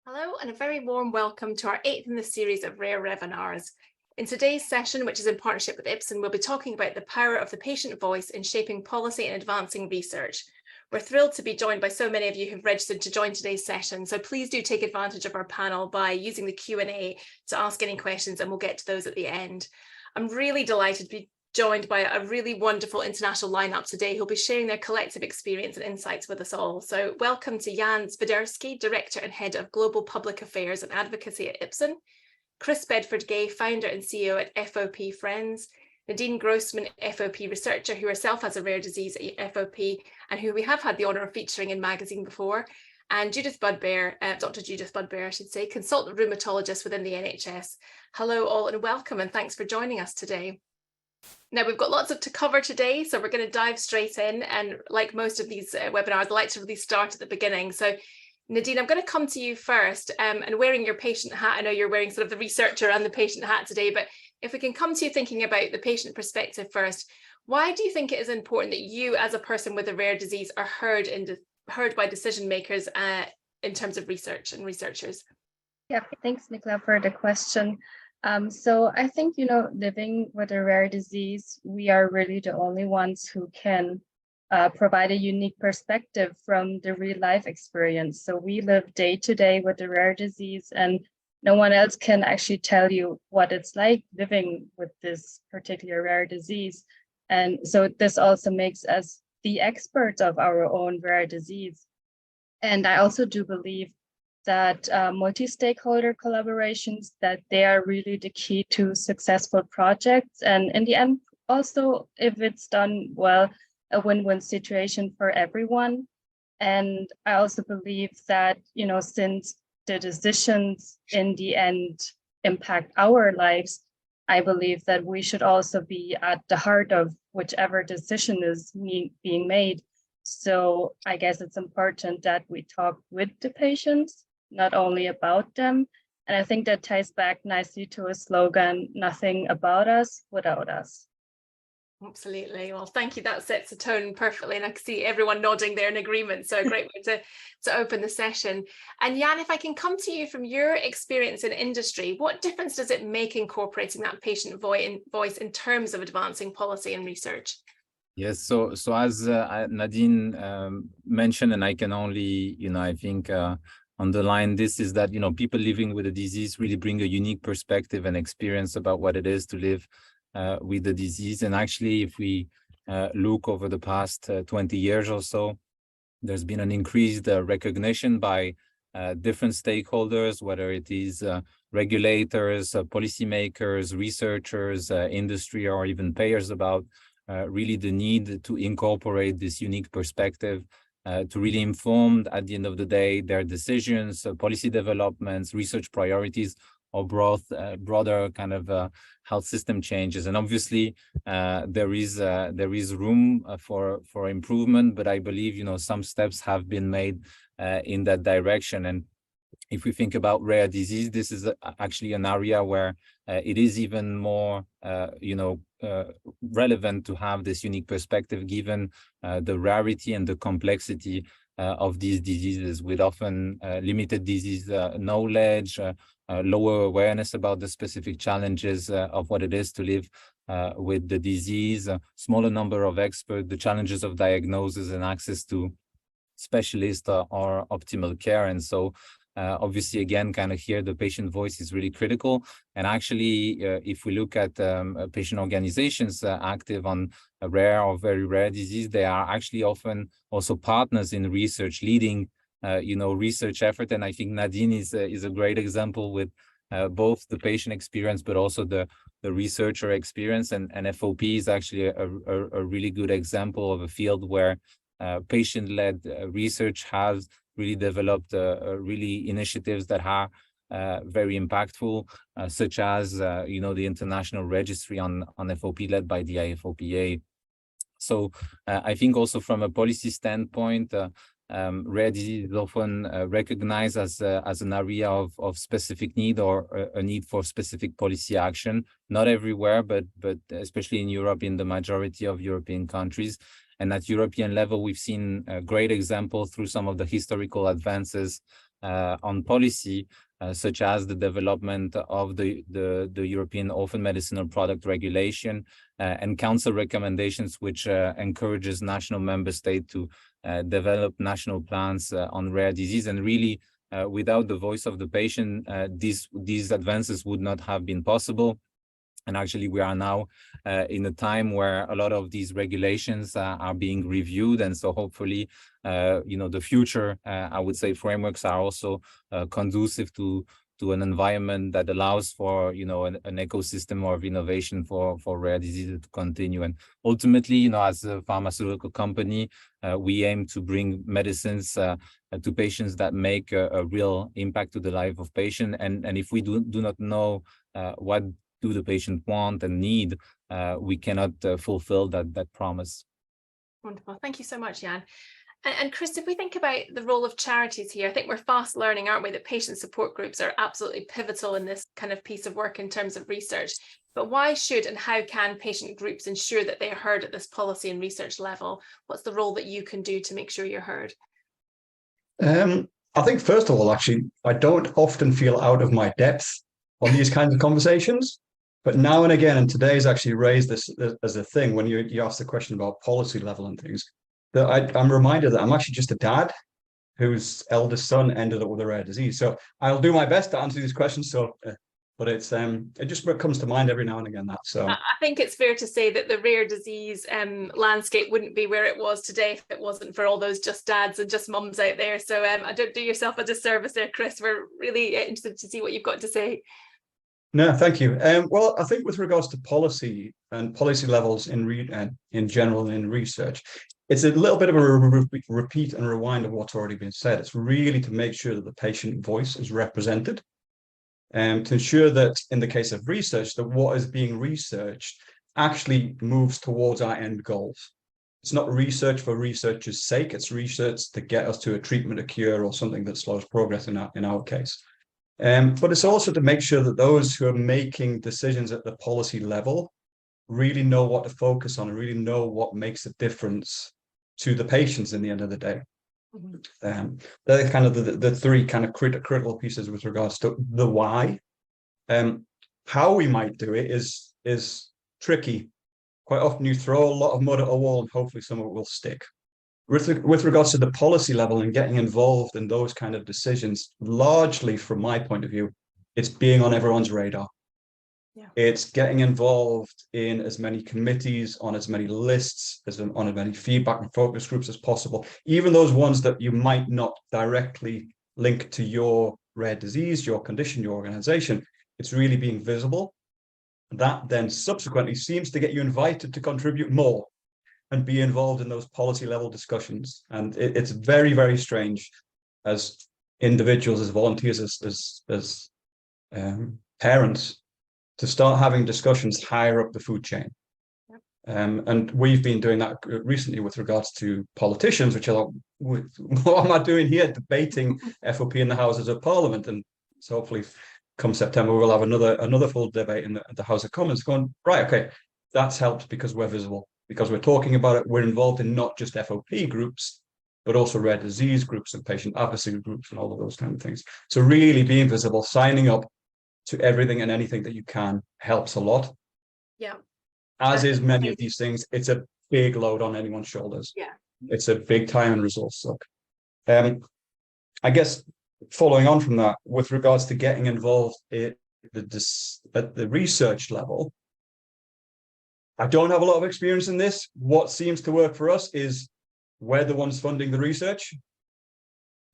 Hello and a very warm welcome to our 8th in the series of rare webinars. In today's session, which is in partnership with Ipsen, we'll be talking about the power of the patient voice in shaping policy and advancing research. We're thrilled to be joined by so many of you who've registered to join today's session, so please do take advantage of our panel by using the Q&A to ask any questions, and we'll get to those at the end. I'm really delighted to be joined by a really wonderful international lineup today who'll be sharing their collective experience and insights with us all. So welcome to Jan Zwiderski, Director and Head of Global Public Affairs and Advocacy at Ipsen, Chris Bedford-Gay, Founder and CEO at FOP Friends, Nadine Grossman, FOP researcher who herself has a rare disease at FOP and who we have had the honour of featuring in magazine before, and Judith Budbear, Dr. Judith Budbear, I should say, consultant rheumatologist within the NHS. Hello all and welcome, and thanks for joining us today. Now, we've got lots to cover today, so we're going to dive straight in. And like most of these webinars, I like to really start at the beginning. So Nadine, I'm going to come to you first, and wearing your patient hat. I know you're wearing sort of the researcher and the patient hat today, but if we can come to you thinking about the patient perspective first, why do you think it is important that you as a person with a rare disease are heard by decision makers in terms of research and researchers? Yeah, thanks, Nicola, for the question. So I think, living with a rare disease, we are really the only ones who can provide a unique perspective from the real life experience. So we live day to day with a rare disease, and no one else can actually tell you what it's like living with this particular rare disease. And so this also makes us the experts of our own rare disease. And I also do believe that multi-stakeholder collaborations, that they are really the key to successful projects. And in the end, also, if it's done well, a win-win situation for everyone. And I also believe that, since the decisions in the end impact our lives, I believe that we should also be at the heart of whichever decision is being made. So I guess it's important that we talk with the patients, not only about them. And I think that ties back nicely to a slogan, nothing about us without us. Absolutely. Well, thank you. That sets the tone perfectly. And I can see everyone nodding there in agreement. So a great way to open the session. And Jan, if I can come to you from your experience in industry, what difference does it make incorporating that patient voice in terms of advancing policy and research? Yes, so as Nadine mentioned, and I can only, I think underline this, is that, people living with a disease really bring a unique perspective and experience about what it is to live with the disease. And actually, if we look over the past 20 years or so, there's been an increased recognition by different stakeholders, whether it is regulators, policymakers, researchers, industry, or even payers, about really the need to incorporate this unique perspective to really inform, at the end of the day, their decisions, policy developments, research priorities, or broader kind of health system changes. And obviously, there is room for improvement, but I believe some steps have been made in that direction. And if we think about rare disease, this is actually an area where it is even more, relevant to have this unique perspective, given the rarity and the complexity of these diseases, with often limited disease knowledge, lower awareness about the specific challenges of what it is to live with the disease, smaller number of experts, the challenges of diagnosis and access to specialists or optimal care. And so obviously, again, kind of here, the patient voice is really critical. And actually, if we look at patient organizations active on a rare or very rare disease, they are actually often also partners in research, leading, research effort. And I think Nadine is a great example with both the patient experience, but also the researcher experience. And FOP is actually a really good example of a field where patient-led research has really developed really initiatives that are very impactful, such as the international registry on FOP led by the IFOPA. So I think also from a policy standpoint, rare disease is often recognized as an area of specific need, or a need for specific policy action. Not everywhere, but especially in Europe, in the majority of European countries. And at European level, we've seen a great example through some of the historical advances on policy, such as the development of the European Orphan Medicinal Product Regulation and Council recommendations, which encourages national member states to develop national plans on rare disease. And really, without the voice of the patient, these advances would not have been possible. And actually, we are now in a time where a lot of these regulations are being reviewed. And so hopefully, the future, I would say, frameworks are also conducive to an environment that allows for, an ecosystem of innovation for rare diseases to continue. And ultimately, as a pharmaceutical company, we aim to bring medicines to patients that make a real impact to the life of patient. And if we do not know what do the patient want and need, we cannot fulfill that promise. Wonderful. Thank you so much, Jan. And Chris, if we think about the role of charities here, I think we're fast learning, aren't we, that patient support groups are absolutely pivotal in this kind of piece of work in terms of research. But why should and how can patient groups ensure that they are heard at this policy and research level? What's the role that you can do to make sure you're heard? I think, first of all, actually, I don't often feel out of my depth on these kinds of conversations. But now and again, and today's actually raised this as a thing when you ask the question about policy level and things, that I'm reminded that I'm actually just a dad whose eldest son ended up with a rare disease. So I'll do my best to answer these questions. So, but it just comes to mind every now and again. I think it's fair to say that the rare disease landscape wouldn't be where it was today if it wasn't for all those just dads and just mums out there. So I don't do yourself a disservice there, Chris. We're really interested to see what you've got to say. No, thank you. Well, I think with regards to policy and policy levels in general in research, it's a little bit of a repeat and rewind of what's already been said. It's really to make sure that the patient voice is represented, and to ensure that in the case of research, that what is being researched actually moves towards our end goals. It's not research for research's sake. It's research to get us to a treatment, a cure, or something that slows progress in our case. But it's also to make sure that those who are making decisions at the policy level really know what to focus on and really know what makes a difference to the patients in the end of the day. Mm-hmm. They're kind of the three kind of critical pieces with regards to the why. How we might do it is tricky. Quite often you throw a lot of mud at a wall and hopefully some of it will stick. With regards to the policy level and getting involved in those kind of decisions, largely from my point of view, it's being on everyone's radar. Yeah. It's getting involved in as many committees, on as many lists, on as many feedback and focus groups as possible, even those ones that you might not directly link to your rare disease, your condition, your organization. It's really being visible. That then subsequently seems to get you invited to contribute more and be involved in those policy level discussions. And it's very, very strange as individuals, as volunteers, as parents, to start having discussions higher up the food chain. Yep. And we've been doing that recently with regards to politicians, which are like, what am I doing here debating FOP in the Houses of Parliament? And so hopefully come September, we'll have another full debate in the House of Commons going, right, okay, that's helped because we're visible. Because we're talking about it, we're involved in not just FOP groups, but also rare disease groups and patient advocacy groups and all of those kind of things. So really being visible, signing up to everything and anything that you can helps a lot. Yeah. As is many of these things, it's a big load on anyone's shoulders. Yeah. It's a big time and resource suck. I guess following on from that, with regards to getting involved at the research level, I don't have a lot of experience in this. What seems to work for us is we're the ones funding the research.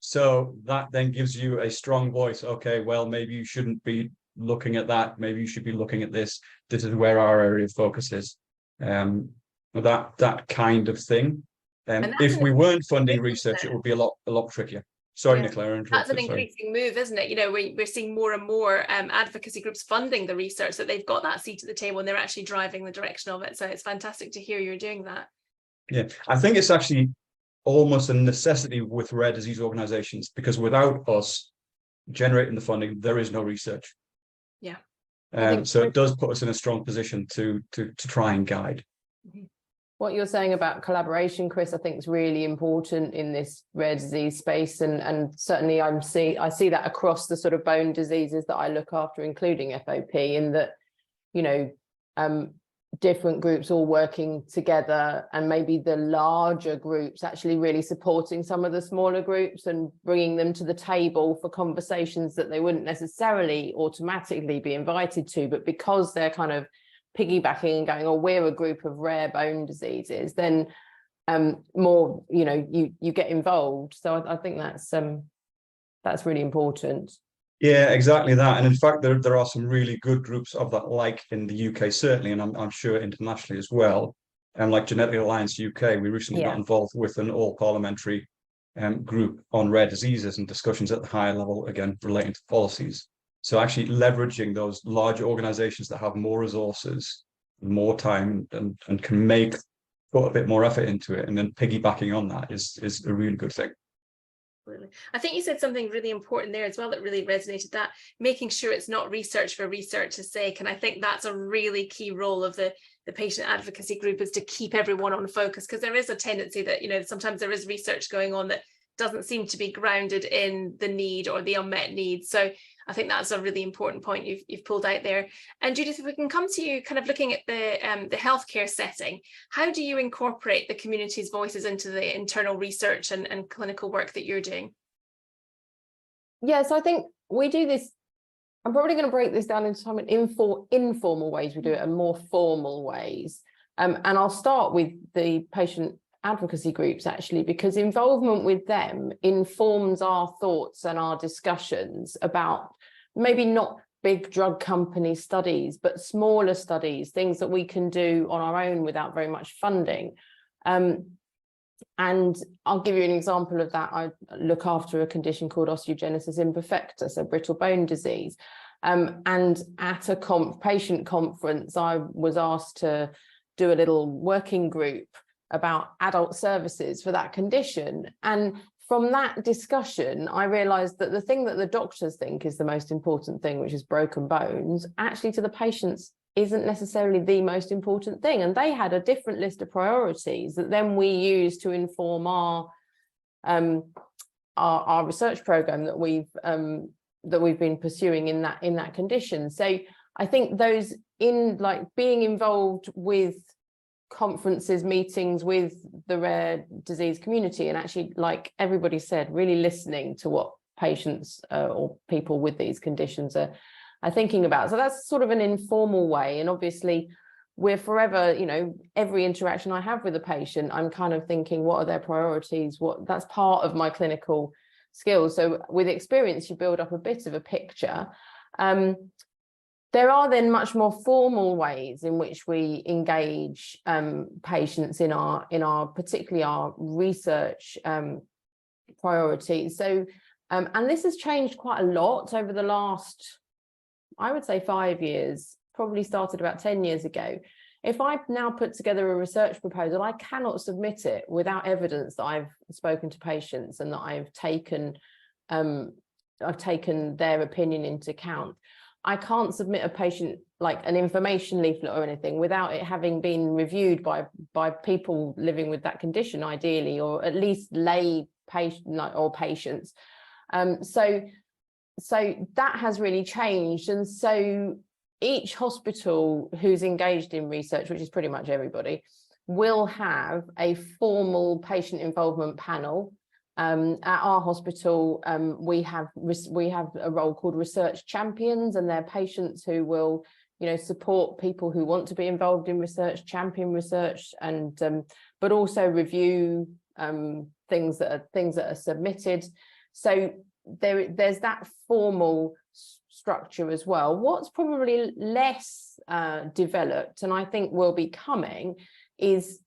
So that then gives you a strong voice. Okay, well, maybe you shouldn't be looking at that. Maybe you should be looking at this. This is where our area of focus is. That kind of thing. If we weren't funding research, it would be a lot trickier. Sorry, Nicola. That's an increasing move, isn't it? You know, we're seeing more and more advocacy groups funding the research, that they've got that seat at the table and they're actually driving the direction of it. So it's fantastic to hear you're doing that. Yeah, I think it's actually almost a necessity with rare disease organizations, because without us generating the funding, there is no research. Yeah. So it does put us in a strong position to try and guide. Mm-hmm. What you're saying about collaboration, Chris, I think is really important in this rare disease space, and certainly I see that across the sort of bone diseases that I look after, including FOP, in that, you know, different groups all working together, and maybe the larger groups actually really supporting some of the smaller groups and bringing them to the table for conversations that they wouldn't necessarily automatically be invited to, but because they're kind of piggybacking and going, oh, we're a group of rare bone diseases, then more, you know, you get involved. So I think that's really important. Yeah, exactly that. And in fact, there are some really good groups of that, like in the UK, certainly, and I'm sure internationally as well. And like Genetic Alliance UK, we recently got involved with an all-parliamentary group on rare diseases and discussions at the higher level, again, relating to policies. So actually leveraging those larger organizations that have more resources, more time, and can put a bit more effort into it, and then piggybacking on that is a really good thing. I think you said something really important there as well that really resonated, that making sure it's not research for research's sake. And I think that's a really key role of the patient advocacy group, is to keep everyone on focus, because there is a tendency that, you know, sometimes there is research going on that doesn't seem to be grounded in the need or the unmet needs. So I think that's a really important point you've pulled out there. And Judith, if we can come to you, kind of looking at the healthcare setting, how do you incorporate the community's voices into the internal research and clinical work that you're doing? Yeah, so I think we do this. I'm probably going to break this down into some informal ways we do it and more formal ways. And I'll start with the patient advocacy groups, actually, because involvement with them informs our thoughts and our discussions about maybe not big drug company studies, but smaller studies, things that we can do on our own without very much funding. And I'll give you an example of that. I look after a condition called osteogenesis imperfecta, so brittle bone disease. And at a patient conference, I was asked to do a little working group about adult services for that condition. And from that discussion, I realized that the thing that the doctors think is the most important thing, which is broken bones, actually to the patients isn't necessarily the most important thing. And they had a different list of priorities that then we use to inform our research program that we've been pursuing in that condition. So I think those being involved with conferences, meetings with the rare disease community, and actually, like everybody said, really listening to what patients or people with these conditions are thinking about. So that's sort of an informal way. And obviously we're forever, you know, every interaction I have with a patient, I'm kind of thinking, what are their priorities? That's part of my clinical skills. So with experience, you build up a bit of a picture. There are then much more formal ways in which we engage patients in our particularly our research priorities. So, and this has changed quite a lot over the last, I would say 5 years, probably started about 10 years ago. If I now put together a research proposal, I cannot submit it without evidence that I've spoken to patients and that I've taken their opinion into account. I can't submit a patient, like an information leaflet or anything, without it having been reviewed by people living with that condition, ideally, or at least lay patient or patients. So that has really changed. And so each hospital who's engaged in research, which is pretty much everybody, will have a formal patient involvement panel. At our hospital, we have a role called research champions, and they're patients who will, you know, support people who want to be involved in research, champion research, and but also review things that are submitted. So there's that formal structure as well. What's probably less developed, and I think will be coming, is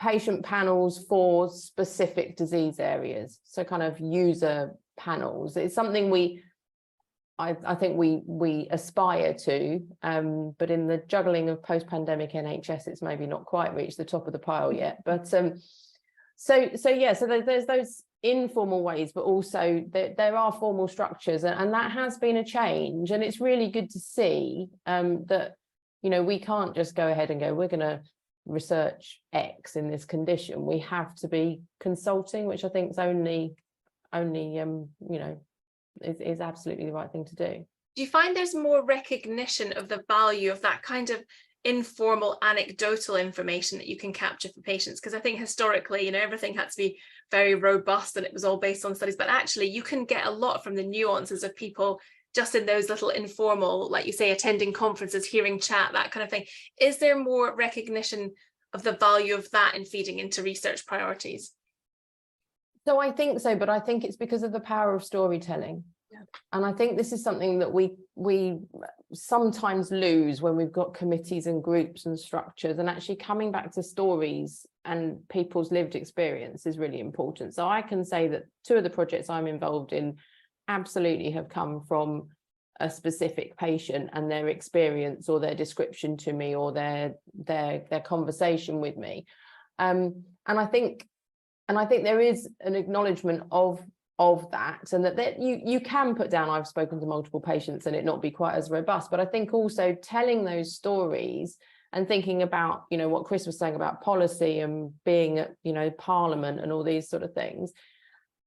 patient panels for specific disease areas. So kind of user panels. It's something I think we aspire to, but in the juggling of post-pandemic NHS, it's maybe not quite reached the top of the pile yet. But so there's those informal ways, but also there are formal structures, and that has been a change. And it's really good to see that, you know, we can't just go ahead and go, we're going to research X in this condition, we have to be consulting, which I think is only is absolutely the right thing to do. Do you find there's more recognition of the value of that kind of informal anecdotal information that you can capture for patients? Because I think historically, everything had to be very robust and it was all based on studies, but actually you can get a lot from the nuances of people just in those little informal, like you say, attending conferences, hearing chat, that kind of thing. Is there more recognition of the value of that in feeding into research priorities? So I think so, but I think it's because of the power of storytelling. Yeah. And I think this is something that we sometimes lose when we've got committees and groups and structures, and actually coming back to stories and people's lived experience is really important. So I can say that 2 of the projects I'm involved in absolutely have come from a specific patient and their experience or their description to me or their conversation with me. And I think there is an acknowledgement of that, and that you can put down, I've spoken to multiple patients and it not be quite as robust, but I think also telling those stories and thinking about, what Chris was saying about policy and being at, Parliament and all these sort of things,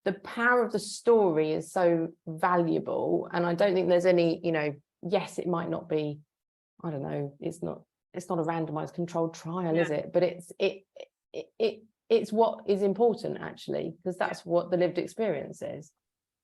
the power of the story is so valuable. And I don't think there's any, yes, it might not be, I don't know, it's not a randomized controlled trial, is it? But it's what is important, actually, because that's what the lived experience is.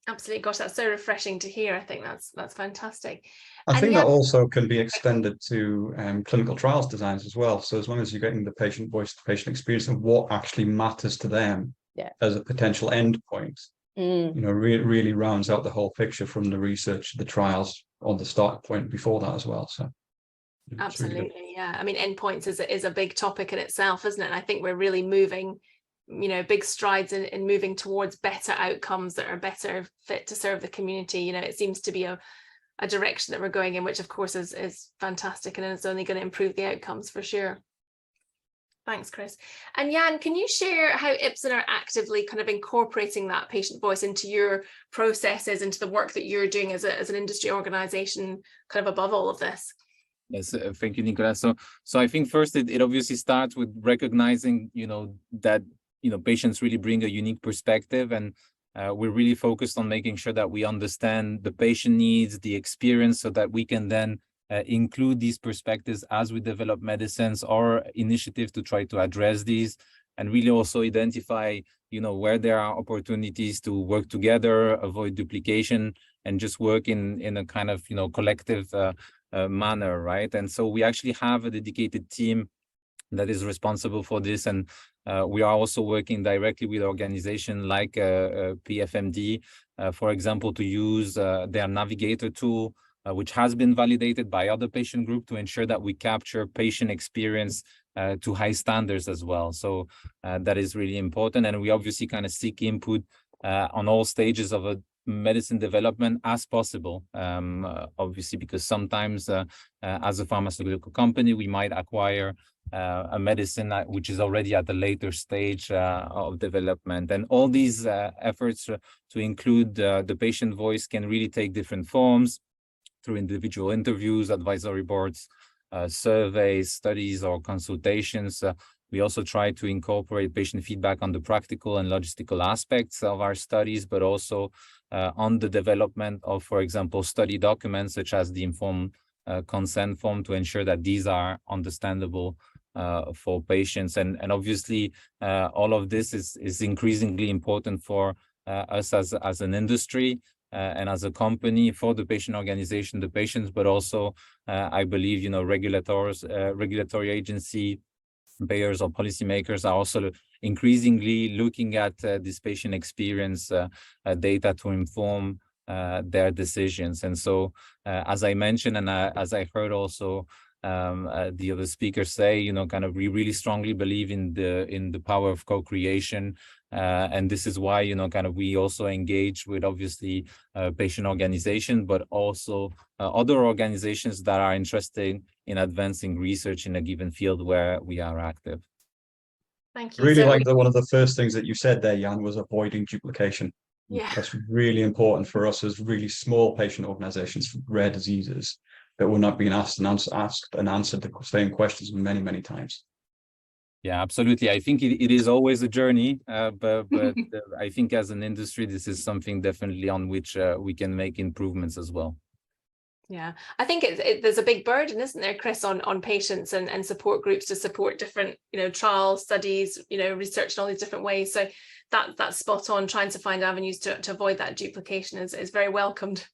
Absolutely. Gosh, that's so refreshing to hear. I think that's fantastic. I think that also can be extended to clinical trials designs as well. So as long as you're getting the patient voice, the patient experience, and what actually matters to them as a potential endpoint, really rounds out the whole picture from the research, the trials on the start point before that as well. So absolutely, really, yeah. I mean, endpoints is a big topic in itself, isn't it? And I think we're really moving, big strides in moving towards better outcomes that are better fit to serve the community. It seems to be a direction that we're going in, which of course is fantastic, and it's only going to improve the outcomes for sure. Thanks, Chris. And Jan, can you share how Ipsen are actively kind of incorporating that patient voice into your processes, into the work that you're doing as an industry organization, kind of above all of this? Yes, thank you, Nicola. So I think first it obviously starts with recognizing, that, patients really bring a unique perspective, and we're really focused on making sure that we understand the patient needs, the experience, so that we can then include these perspectives as we develop medicines or initiatives to try to address these, and really also identify, where there are opportunities to work together, avoid duplication, and just work in a kind of, collective manner, right? And so we actually have a dedicated team that is responsible for this, and we are also working directly with organizations like PFMD, for example, to use their navigator tool, which has been validated by other patient groups, to ensure that we capture patient experience to high standards as well. So that is really important, and we obviously kind of seek input on all stages of a medicine development as possible, obviously, because sometimes as a pharmaceutical company, we might acquire a medicine which is already at the later stage of development. And all these efforts to include the patient voice can really take different forms through individual interviews, advisory boards, surveys, studies, or consultations. We also try to incorporate patient feedback on the practical and logistical aspects of our studies, but also on the development of, for example, study documents such as the informed consent form, to ensure that these are understandable for patients. And obviously, all of this is increasingly important for us as an industry and as a company, for the patient organization, the patients, but also, I believe, regulatory agency, payers or policymakers are also increasingly looking at this patient experience data to inform their decisions. And so, as I mentioned, and as I heard also the other speakers say, we really strongly believe in the power of co-creation, and this is why we also engage with, obviously, patient organizations, but also other organizations that are interested in advancing research in a given field where we are active. Thank you. Really like that one of the first things that you said there, Jan, was avoiding duplication. Yeah, that's really important for us as really small patient organizations for rare diseases, that we're not being asked and answered the same questions many, many times. Yeah, absolutely. I think it is always a journey, but I think as an industry, this is something definitely on which we can make improvements as well. Yeah, I think there's a big burden, isn't there, Chris, on patients and support groups to support different, trials, studies, research in all these different ways. So that's spot on. Trying to find avenues to avoid that duplication is very welcomed.